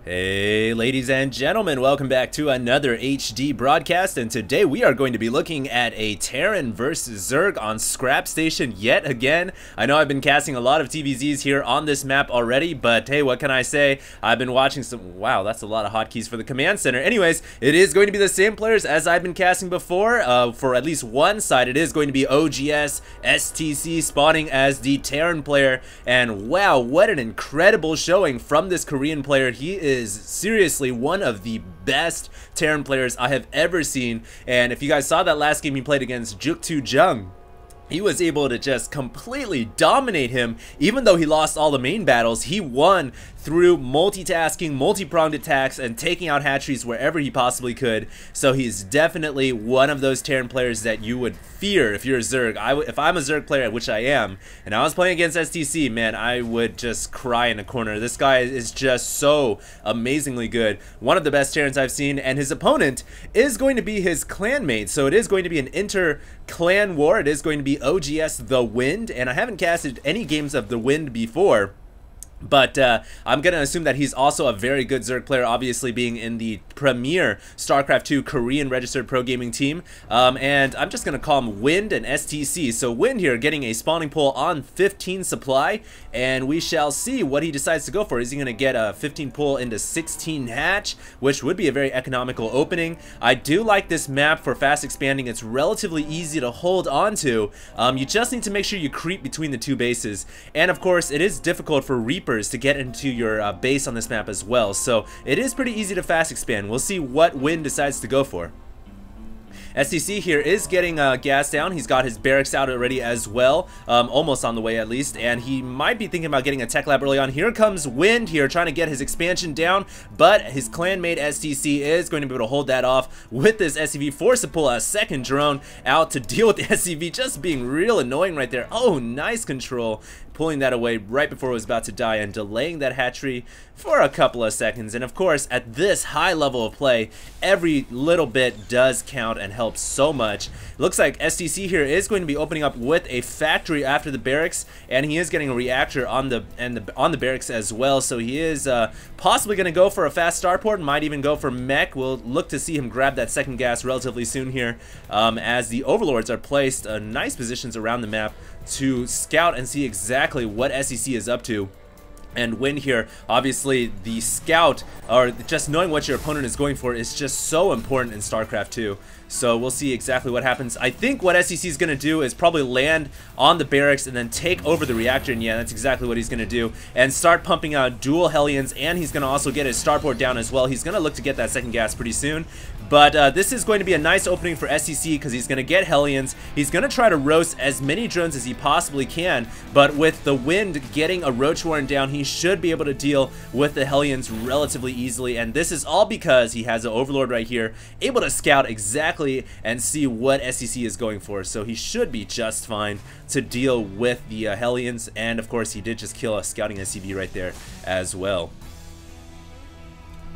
Hey ladies and gentlemen, welcome back to another HD broadcast, and today we are going to be looking at a Terran versus Zerg on Scrap Station yet again. I know I've been casting a lot of TVZs here on this map already, but hey, what can I say? I've been watching some... Wow, that's a lot of hotkeys for the command center. Anyways, it is going to be the same players as I've been casting before. For at least one side, it is going to be oGs.TheStC spawning as the Terran player, and wow, what an incredible showing from this Korean player. He is seriously one of the best Terran players I have ever seen, and if you guys saw that last game he played against Jung, he was able to just completely dominate him. Even though he lost all the main battles, he won through multitasking, multi-pronged attacks, and taking out hatcheries wherever he possibly could. So he's definitely one of those Terran players that you would fear if you're a Zerg. If I'm a Zerg player, which I am, and I was playing against STC, man, I would just cry in a corner. This guy is just so amazingly good. One of the best Terrans I've seen, and his opponent is going to be his clanmate. So it is going to be an inter-clan war. It is going to be oGs.TheWind, and I haven't casted any games of the Wind before. But I'm going to assume that he's also a very good Zerg player, obviously being in the premier Starcraft 2 Korean registered pro gaming team. And I'm just going to call him Wind and STC. So Wind here getting a spawning pool on 15 supply, and we shall see what he decides to go for. Is he going to get a 15 pull into 16 hatch, which would be a very economical opening. I do like this map for fast expanding. It's relatively easy to hold on to. You just need to make sure you creep between the two bases. And of course, it is difficult for Reapers to get into your base on this map as well, so it is pretty easy to fast expand. We'll see what Wind decides to go for. STC here is getting gas down. He's got his barracks out already as well, almost on the way at least, and he might be thinking about getting a tech lab early on. Here comes Wind here trying to get his expansion down, but his clanmate STC is going to be able to hold that off with this SCV, forced to pull a second drone out to deal with the SCV, just being real annoying right there. Oh, nice control, pulling that away right before it was about to die and delaying that hatchery for a couple of seconds. And of course, at this high level of play, every little bit does count and helps so much. Looks like STC here is going to be opening up with a factory after the barracks, and he is getting a reactor on the barracks as well. So he is possibly going to go for a fast starport, might even go for mech. We'll look to see him grab that second gas relatively soon here, as the overlords are placed in nice positions around the map to scout and see exactly what SEC is up to. And Wind here, obviously the scout, or just knowing what your opponent is going for, is just so important in StarCraft 2. So we'll see exactly what happens. I think what SEC is going to do is probably land on the barracks and then take over the reactor, and yeah, that's exactly what he's going to do, and start pumping out dual Hellions, and he's going to also get his starport down as well. He's going to look to get that second gas pretty soon. But this is going to be a nice opening for SEC because he's going to get Hellions. He's going to try to roast as many drones as he possibly can, but with the Wind getting a Roach Warren down, he should be able to deal with the Hellions relatively easily, and this is all because he has an Overlord right here, able to scout exactly and see what SEC is going for, so he should be just fine to deal with the Hellions. And of course, he did just kill a scouting SCV right there as well.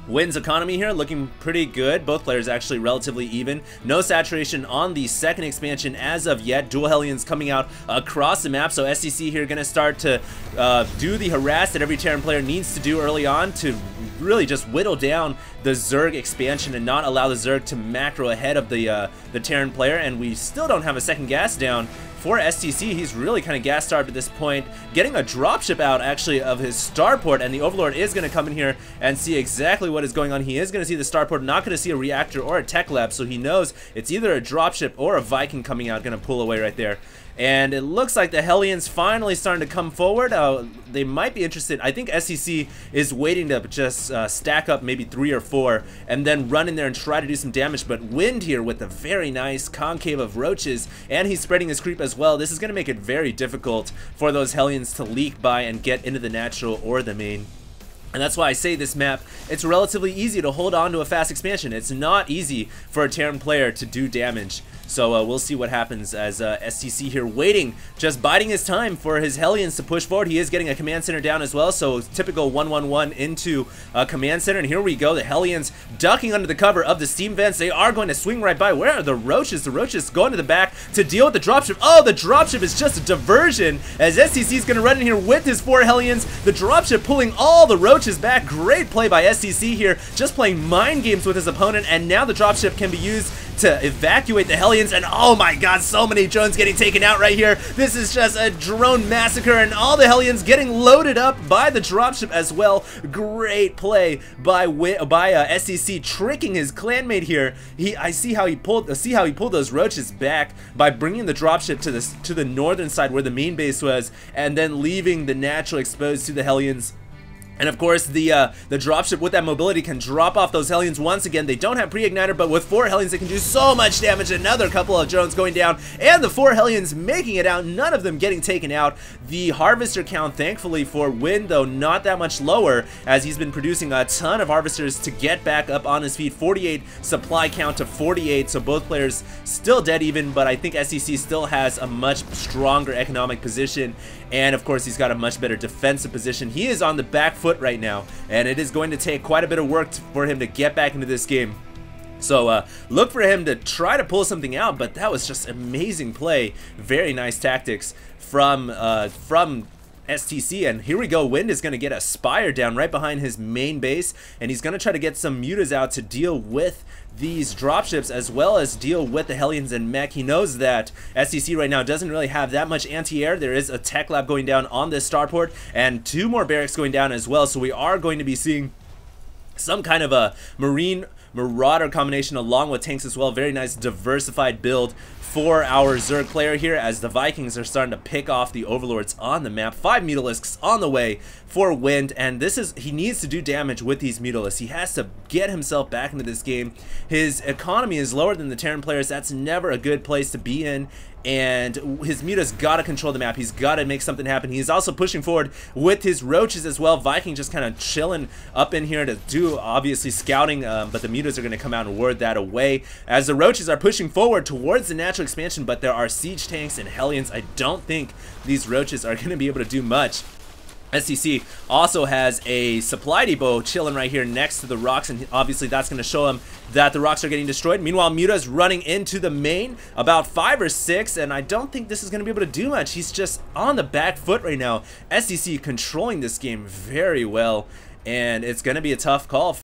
Wind's economy here looking pretty good. Both players actually relatively even. No saturation on the second expansion as of yet. Dual Hellions coming out across the map. So STC here going to start to do the harass that every Terran player needs to do early on to really just whittle down the Zerg expansion and not allow the Zerg to macro ahead of the Terran player. And we still don't have a second gas down for STC. He's really kind of gas starved at this point, getting a dropship out actually of his starport, and the Overlord is going to come in here and see exactly what is going on. He is going to see the starport, not going to see a reactor or a tech lab, so he knows it's either a dropship or a Viking coming out, going to pull away right there. And it looks like the Hellions finally starting to come forward. They might be interested. I think SEC is waiting to just stack up maybe 3 or 4 and then run in there and try to do some damage. But Wind here with a very nice concave of roaches, and he's spreading his creep as well. This is going to make it very difficult for those Hellions to leak by and get into the natural or the main. And that's why I say this map, it's relatively easy to hold on to a fast expansion. It's not easy for a Terran player to do damage. So we'll see what happens as STC here waiting, just biding his time for his Hellions to push forward. He is getting a command center down as well, so typical 1-1-1 into command center. And here we go, the Hellions ducking under the cover of the steam vents. They are going to swing right by. Where are the Roaches? The Roaches going to the back to deal with the dropship. Oh, the dropship is just a diversion as STC is going to run in here with his 4 Hellions. The dropship pulling all the Roaches Roach is back. Great play by STC here, just playing mind games with his opponent, and now the dropship can be used to evacuate the Hellions, and oh my god, so many drones getting taken out right here. This is just a drone massacre, and all the Hellions getting loaded up by the dropship as well. Great play by STC, tricking his clanmate here. I see how he pulled those Roaches back by bringing the dropship to the northern side where the main base was, and then leaving the natural exposed to the Hellions. And of course, the dropship with that mobility can drop off those Hellions once again. They don't have pre-igniter, but with 4 Hellions, they can do so much damage. Another couple of drones going down, and the 4 Hellions making it out, none of them getting taken out. The Harvester count, thankfully for Wind, though, not that much lower, as he's been producing a ton of Harvesters to get back up on his feet. 48 supply count to 48, so both players still dead even, but I think SEC still has a much stronger economic position, and of course, he's got a much better defensive position. He is on the back foot right now, and it is going to take quite a bit of work for him to get back into this game. So look for him to try to pull something out, but that was just amazing play. Very nice tactics from STC, and here we go. Wind is going to get a Spire down right behind his main base, and he's going to try to get some mutas out to deal with these dropships as well as deal with the Hellions and mech. He knows that STC right now doesn't really have that much anti-air. There is a tech lab going down on this starport and 2 more barracks going down as well, so we are going to be seeing some kind of a Marine Marauder combination along with tanks as well. Very nice diversified build for our Zerg player here, as the Vikings are starting to pick off the Overlords on the map. 5 Mutalisks on the way for Wind, and he needs to do damage with these Mutalisks. He has to get himself back into this game. His economy is lower than the Terran players. That's never a good place to be in, and his Muta's got to control the map. He's got to make something happen. He's also pushing forward with his Roaches as well. Viking just kind of chilling up in here to do, obviously, scouting, but the Mutas are going to come out and ward that away, as the Roaches are pushing forward towards the natural expansion, but there are siege tanks and Hellions. I don't think these Roaches are going to be able to do much. STC also has a supply depot chilling right here next to the rocks, and obviously that's going to show him that the rocks are getting destroyed. Meanwhile, Muta's running into the main, about 5 or 6, and I don't think this is going to be able to do much. He's just on the back foot right now. STC controlling this game very well, and it's going to be a tough call